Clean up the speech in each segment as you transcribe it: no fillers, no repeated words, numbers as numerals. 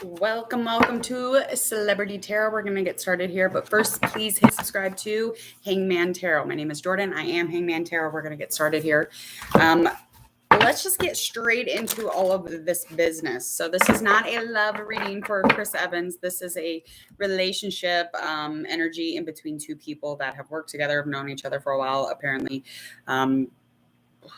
Welcome to Celebrity Tarot. We're going to get started here, but first, please hit subscribe to Hangman Tarot. My name is Jordan. I am Hangman Tarot. We're going to get started here. Let's just get straight into all of this business. So this is not a love reading for Chris Evans. This is a relationship energy in between two people that have worked together, have known each other for a while, apparently.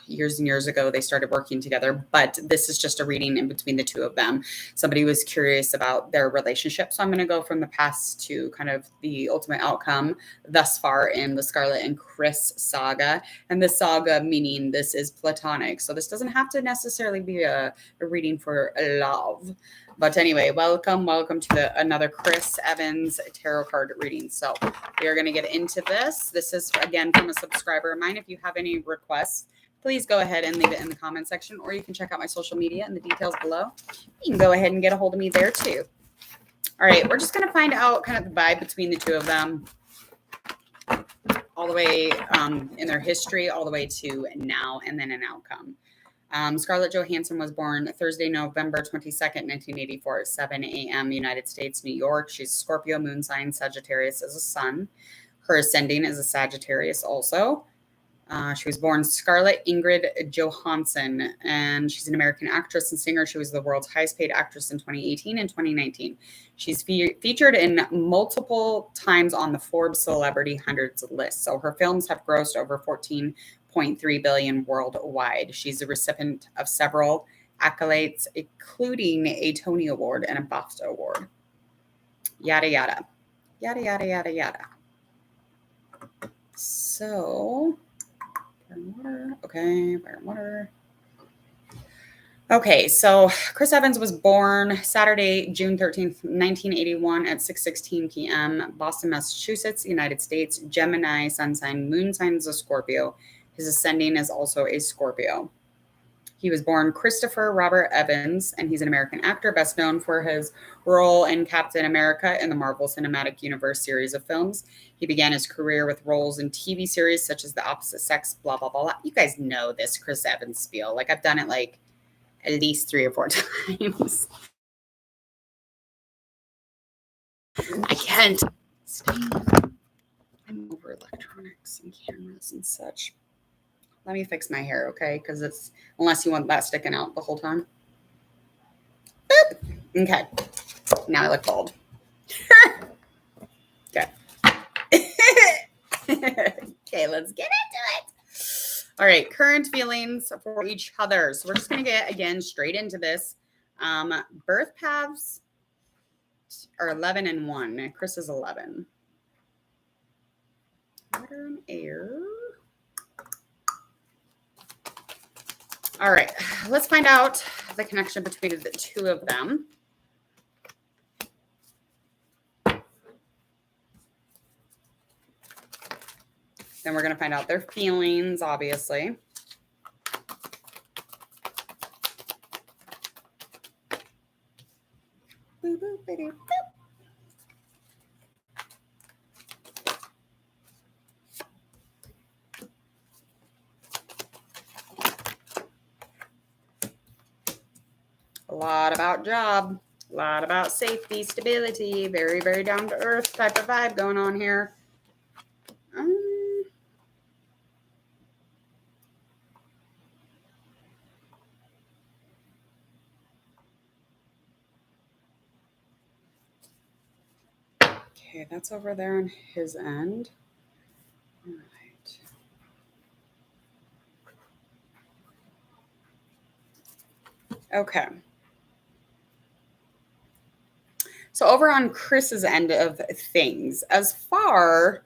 Years and years ago, they started working together, but this is just a reading in between the two of them. Somebody was curious about their relationship. So I'm going to go from the past to kind of the ultimate outcome thus far in the Scarlett and Chris saga. And the saga meaning this is platonic. So this doesn't have to necessarily be a reading for love. But anyway, welcome to another Chris Evans tarot card reading. So we are going to get into this. This is, again, from a subscriber of mine. If you have any requests, please go ahead and leave it in the comment section, or you can check out my social media and the details below. You can go ahead and get a hold of me there too. All right, we're just going to find out kind of the vibe between the two of them, all the way in their history, all the way to now, and then an outcome. Scarlett Johansson was born Thursday, November 22nd, 1984 at 7 a.m. United States, New York. She's Scorpio, moon sign, Sagittarius as a sun. Her ascending is a Sagittarius also. She was born Scarlett Ingrid Johansson, and she's an American actress and singer. She was the world's highest paid actress in 2018 and 2019. She's featured in multiple times on the Forbes Celebrity Hundreds list. So her films have grossed over 14.3 billion worldwide. She's a recipient of several accolades, including a Tony Award and a BAFTA Award. Yada, yada. Yada, yada, yada, yada. So... water. Okay, fire and water. Okay, so Chris Evans was born Saturday, June 13th, 1981 at 6:16 p.m. Boston, Massachusetts, United States. Gemini, sun sign, moon sign is a Scorpio. His ascending is also a Scorpio. He was born Christopher Robert Evans, and he's an American actor, best known for his role in Captain America in the Marvel Cinematic Universe series of films. He began his career with roles in TV series such as The Opposite Sex, blah, blah, blah, blah. You guys know this Chris Evans spiel. Like, I've done it like at least 3 or 4 times. I can't stand. I'm over electronics and cameras and such. Let me fix my hair, okay? Because it's, unless you want that sticking out the whole time. Boop. Okay. Now I look bald. Okay. Okay, let's get into it. All right, current feelings for each other. So we're just going to get, again, straight into this. Birth paths are 11 and 1. Chris is 11. Water and air. All right, let's find out the connection between the two of them. Then we're going to find out their feelings, obviously. Boop, boop, boop, boop. A lot about job, a lot about safety, stability, very, very down to earth type of vibe going on here. Okay, that's over there on his end. All right. Okay. So over on Chris's end of things, as far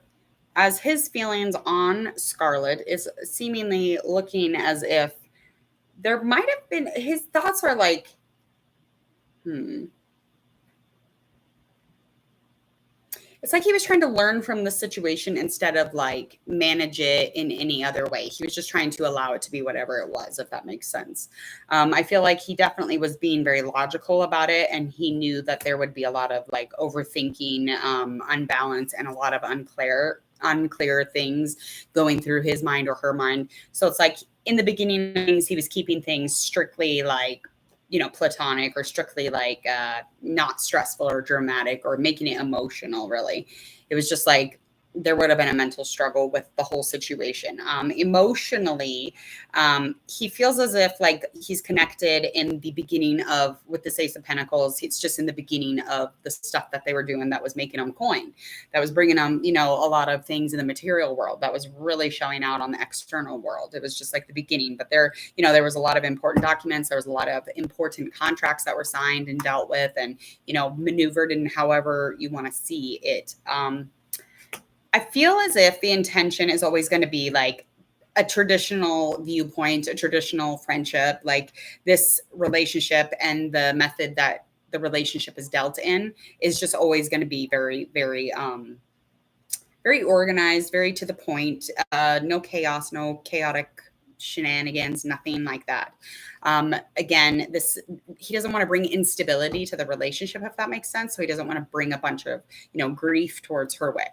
as his feelings on Scarlett is seemingly looking as if there might have been, his thoughts are like, It's like he was trying to learn from the situation instead of like manage it in any other way. He was just trying to allow it to be whatever it was, if that makes sense. I feel like he definitely was being very logical about it. And he knew that there would be a lot of like overthinking, unbalance, and a lot of unclear things going through his mind or her mind. So it's like in the beginning, he was keeping things strictly like platonic or strictly like not stressful or dramatic or making it emotional, really. It was just like there would have been a mental struggle with the whole situation. Emotionally, he feels as if like he's connected in the beginning of, with the Ace of Pentacles, it's just in the beginning of the stuff that they were doing that was making them coin, that was bringing them, a lot of things in the material world that was really showing out on the external world. It was just like the beginning, but there was a lot of important documents. There was a lot of important contracts that were signed and dealt with and, maneuvered in however you want to see it. I feel as if the intention is always going to be like a traditional viewpoint, a traditional friendship, like this relationship and the method that the relationship is dealt in is just always going to be very, very, very organized, very to the point, no chaos, no chaotic shenanigans, nothing like that. Again, he doesn't want to bring instability to the relationship, if that makes sense. So he doesn't want to bring a bunch of, grief towards her way.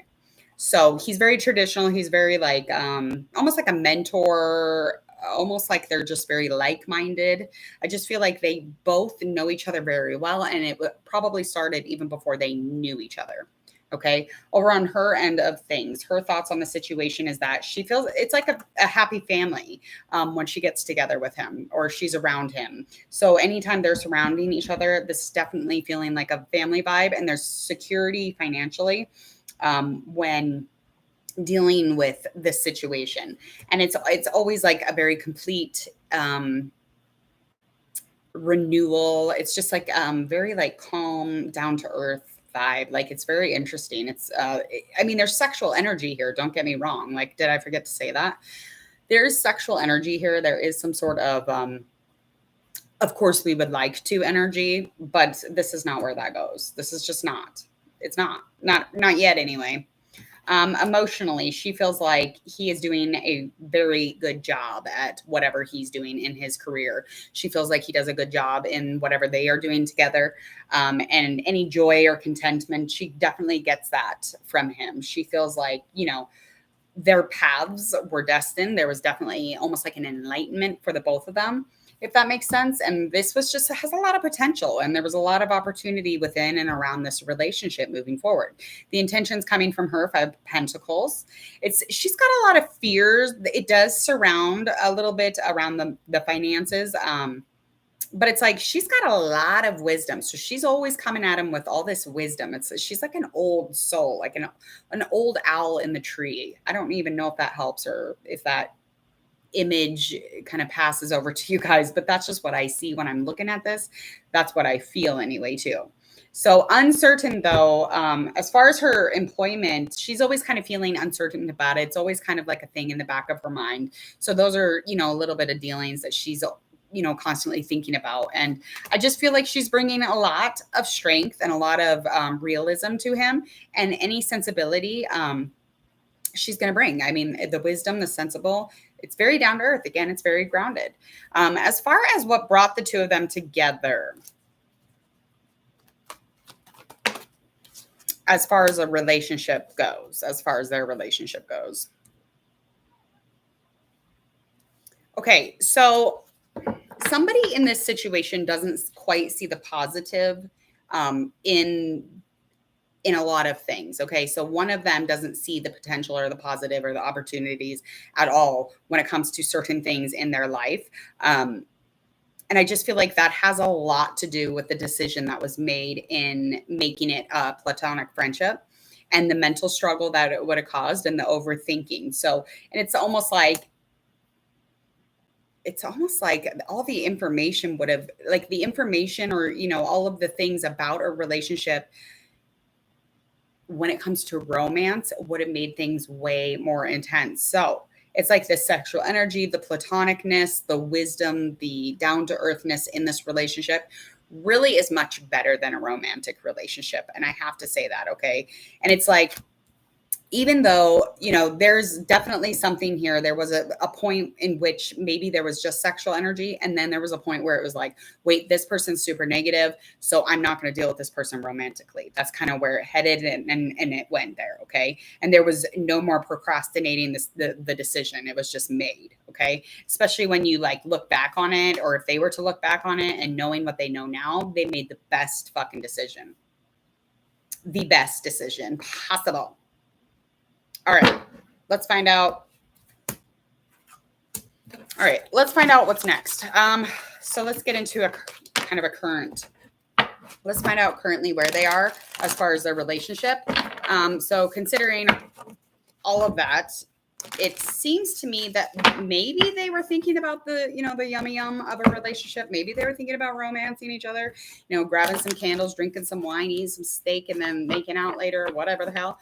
So he's very traditional. He's very like almost like a mentor, almost like they're just very like-minded. I just feel like they both know each other very well, and it probably started even before they knew each other. Okay. Over on her end of things, her thoughts on the situation is that she feels it's like a happy family when she gets together with him or she's around him. So anytime they're surrounding each other, this is definitely feeling like a family vibe, and there's security financially when dealing with this situation. And it's always like a very complete renewal. It's just like very like calm, down to earth vibe. Like it's very interesting. It's there's sexual energy here, don't get me wrong. Like, did I forget to say that? There's sexual energy here. There is some sort of course we would like to energy, but this is not where that goes. This is just not. It's not yet anyway. Emotionally, she feels like he is doing a very good job at whatever he's doing in his career. She feels like he does a good job in whatever they are doing together. And any joy or contentment, she definitely gets that from him. She feels like, their paths were destined. There was definitely almost like an enlightenment for the both of them, if that makes sense. And this has a lot of potential, and there was a lot of opportunity within and around this relationship moving forward. The intentions coming from her, 5 of Pentacles. She's got a lot of fears. It does surround a little bit around the finances. But it's like she's got a lot of wisdom. So she's always coming at him with all this wisdom. She's like an old soul, like an old owl in the tree. I don't even know if that helps or if that image kind of passes over to you guys, but that's just what I see when I'm looking at this. That's what I feel anyway, too. So uncertain though, as far as her employment, she's always kind of feeling uncertain about it. It's always kind of like a thing in the back of her mind. So those are, a little bit of dealings that she's, constantly thinking about. And I just feel like she's bringing a lot of strength and a lot of realism to him, and any sensibility she's going to bring. I mean, the wisdom, the sensible, it's very down to earth. Again, it's very grounded. As far as what brought the two of them together, as far as a relationship goes, as far as their relationship goes. Okay, so somebody in this situation doesn't quite see the positive in a lot of things. Okay. So one of them doesn't see the potential or the positive or the opportunities at all when it comes to certain things in their life. And I just feel like that has a lot to do with the decision that was made in making it a platonic friendship and the mental struggle that it would have caused and the overthinking. So, and it's almost like all the information would have, like the information or, all of the things about a relationship when it comes to romance would have made things way more intense. So it's like the sexual energy, the platonicness, the wisdom, the down to earthness in this relationship really is much better than a romantic relationship. And I have to say that. Okay. And it's like, even though, there's definitely something here. There was a point in which maybe there was just sexual energy. And then there was a point where it was like, wait, this person's super negative. So I'm not going to deal with this person romantically. That's kind of where it headed, and it went there. Okay. And there was no more procrastinating the decision. It was just made. Okay. Especially when you like look back on it, or if they were to look back on it and knowing what they know now, they made the best fucking decision. The best decision possible. All right, let's find out. All right, let's find out what's next. So let's get into a kind of a current. Let's find out currently where they are as far as their relationship. So considering all of that, it seems to me that maybe they were thinking about the yummy yum of a relationship. Maybe they were thinking about romancing each other, grabbing some candles, drinking some wine, eating some steak, and then making out later, whatever the hell.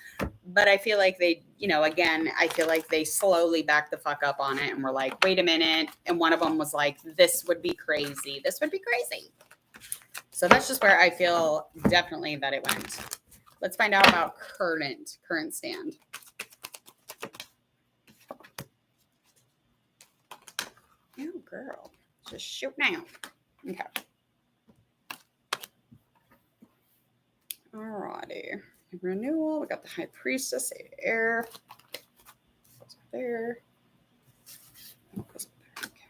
But I feel like they, again, I feel like they slowly backed the fuck up on it and were like, wait a minute. And one of them was like, this would be crazy. This would be crazy. So that's just where I feel definitely that it went. Let's find out about current stand. Oh, girl, just shoot now. Okay. Alrighty. Renewal. We got the High Priestess, air. Goes up there. Oh, goes up there. Okay.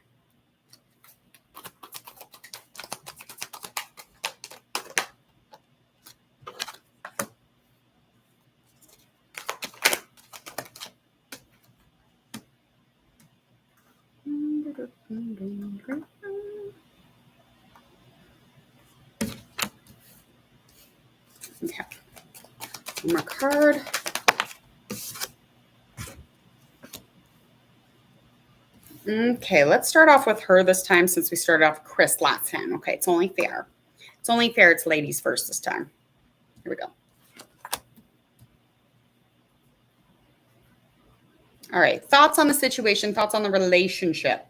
Okay. One more card. Okay, let's start off with her this time since we started off with Chris last time. Okay, it's only fair. It's only fair. It's ladies first this time. Here we go. All right, thoughts on the situation, thoughts on the relationship.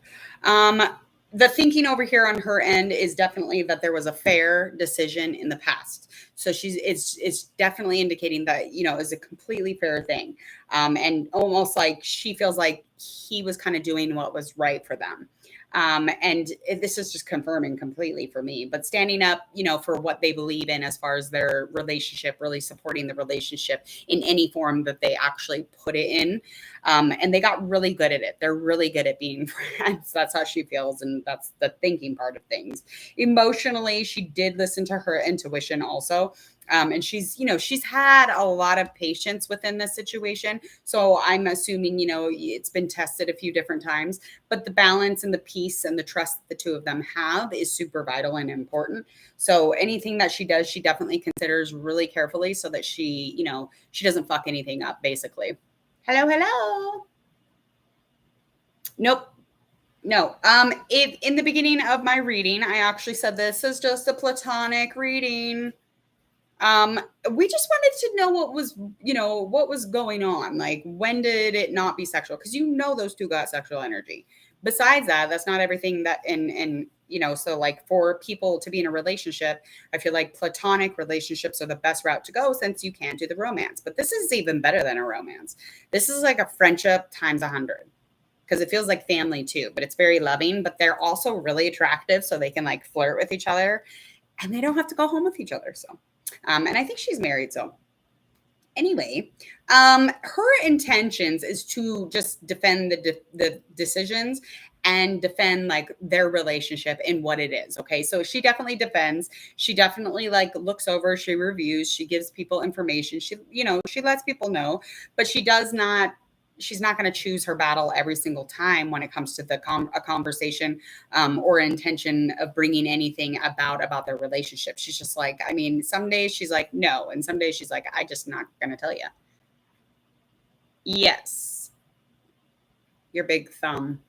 The thinking over here on her end is definitely that there was a fair decision in the past. So it's definitely indicating that, is a completely fair thing. And almost like she feels like he was kind of doing what was right for them. And this is just confirming completely for me, but standing up, for what they believe in as far as their relationship, really supporting the relationship in any form that they actually put it in. And they got really good at it. They're really good at being friends. That's how she feels. And that's the thinking part of things. Emotionally, she did listen to her intuition also. And she's had a lot of patience within this situation. So I'm assuming, it's been tested a few different times, but the balance and the peace and the trust that the two of them have is super vital and important. So anything that she does, she definitely considers really carefully so that she doesn't fuck anything up, basically. Hello. Nope. No. If in the beginning of my reading, I actually said this is just a platonic reading. We just wanted to know what was going on. Like, when did it not be sexual? Because those two got sexual energy. Besides that, that's not everything that so like for people to be in a relationship, I feel like platonic relationships are the best route to go since you can't do the romance. But this is even better than a romance. This is like a friendship times 100. Because it feels like family too, but it's very loving, but they're also really attractive. So they can like flirt with each other and they don't have to go home with each other. So, and I think she's married. So anyway, her intentions is to just defend the decisions and defend like their relationship and what it is. Okay. So she definitely defends. She definitely like looks over, she reviews, she gives people information. She lets people know, but she's not going to choose her battle every single time when it comes to a conversation or intention of bringing anything about their relationship. She's just like, some days she's like, no. And some days she's like, I just not going to tell you. Yes. Your big thumb.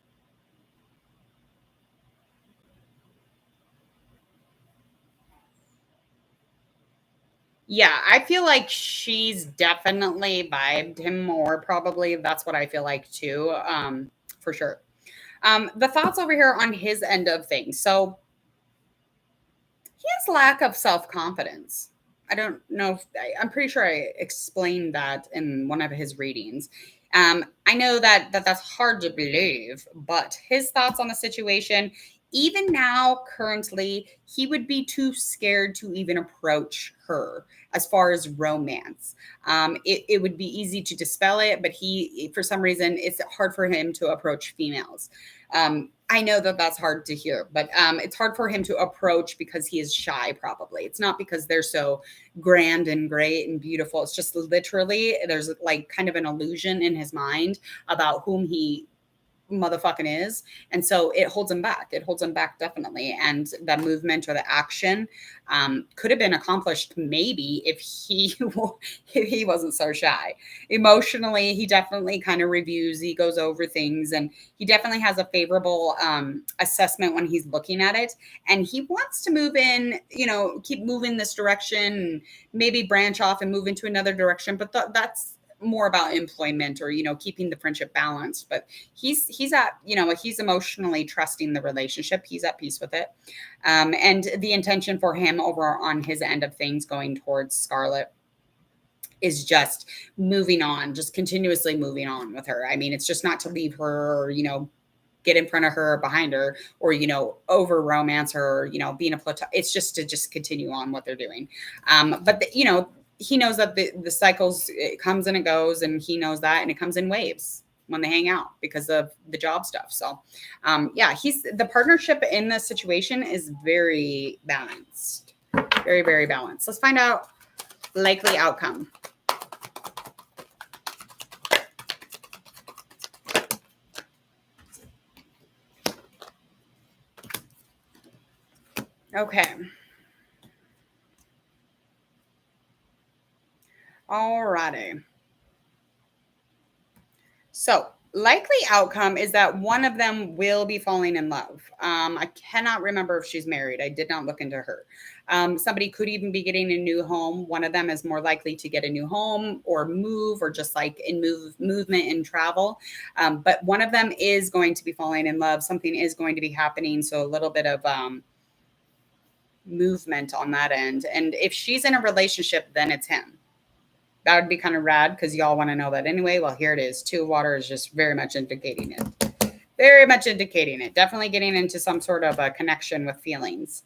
Yeah, I feel like she's definitely vibed him more, probably. That's what I feel like too, for sure. The thoughts over here on his end of things. So he has lack of self-confidence. I don't know if I'm pretty sure I explained that in one of his readings. I know that's hard to believe, but his thoughts on the situation, even now, currently, he would be too scared to even approach her as far as romance. It would be easy to dispel it, but for some reason, it's hard for him to approach females. I know that that's hard to hear, but it's hard for him to approach because he is shy, probably. It's not because they're so grand and great and beautiful. It's just literally there's like kind of an illusion in his mind about whom he motherfucking is, and so it holds him back. It holds him back, definitely. And the movement or the action could have been accomplished maybe if he wasn't so shy. Emotionally, he definitely kind of reviews, he goes over things, and he definitely has a favorable assessment when he's looking at it, and he wants to move in, keep moving this direction, maybe branch off and move into another direction, but that's more about employment or keeping the friendship balanced. But he's emotionally trusting the relationship. He's at peace with it, and the intention for him over on his end of things going towards Scarlett is just moving on, just continuously moving on with her. I mean, it's just not to leave her or get in front of her or behind her, or over romance her, or being a platon. It's just to continue on what they're doing. But he knows that the cycles, it comes and it goes, and he knows that, and it comes in waves when they hang out because of the job stuff. So the partnership in this situation is very balanced, very, very balanced. Let's find out likely outcome. Okay. Alrighty. So likely outcome is that one of them will be falling in love. I cannot remember if she's married. I did not look into her. Somebody could even be getting a new home. One of them is more likely to get a new home or move, or just like in movement and travel. But one of them is going to be falling in love. Something is going to be happening. So a little bit of movement on that end. And if she's in a relationship, then it's him. That would be kind of rad because y'all want to know that anyway. Well, here it is. 2 of water is just very much indicating it. Very much indicating it. Definitely getting into some sort of a connection with feelings.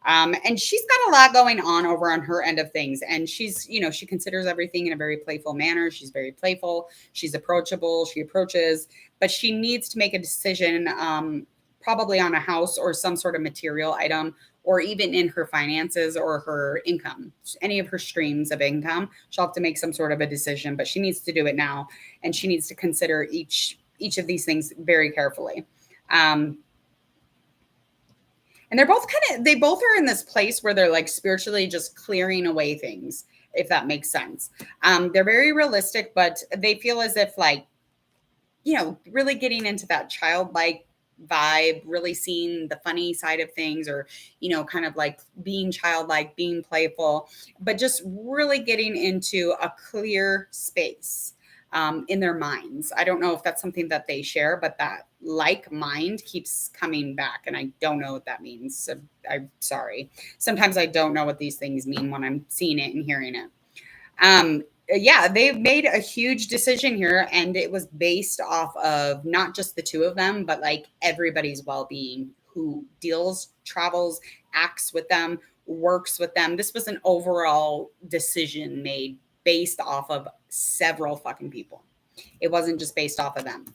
And she's got a lot going on over on her end of things. And she's, she considers everything in a very playful manner. She's very playful. She's approachable. She approaches, but she needs to make a decision, probably on a house or some sort of material item, or even in her finances or her income, any of her streams of income. She'll have to make some sort of a decision, but she needs to do it now. And she needs to consider each of these things very carefully. And they both are in this place where they're like spiritually just clearing away things, if that makes sense. They're very realistic, but they feel as if really getting into that childlike vibe, really seeing the funny side of things, or kind of like being childlike, being playful, but just really getting into a clear space in their minds. I don't know if that's something that they share, but that like mind keeps coming back, and I don't know what that means. So I'm sorry. Sometimes I don't know what these things mean when I'm seeing it and hearing it. They made a huge decision here, and it was based off of not just the 2 of them, but like everybody's well-being who deals, travels, acts with them, works with them. This was an overall decision made based off of several fucking people. It wasn't just based off of them.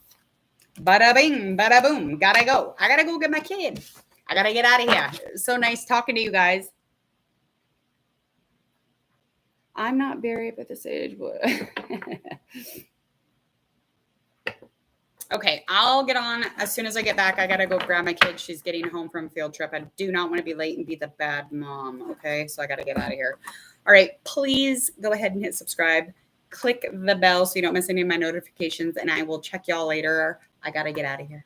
Bada bing, bada boom. Gotta go. I gotta go get my kid. I gotta get out of here. So nice talking to you guys. I'm not very up at this age, but okay, I'll get on as soon as I get back. I gotta go grab my kid. She's getting home from a field trip. I do not want to be late and be the bad mom. Okay, so I gotta get out of here. All right, please go ahead and hit subscribe. Click the bell so you don't miss any of my notifications, and I will check y'all later. I gotta get out of here.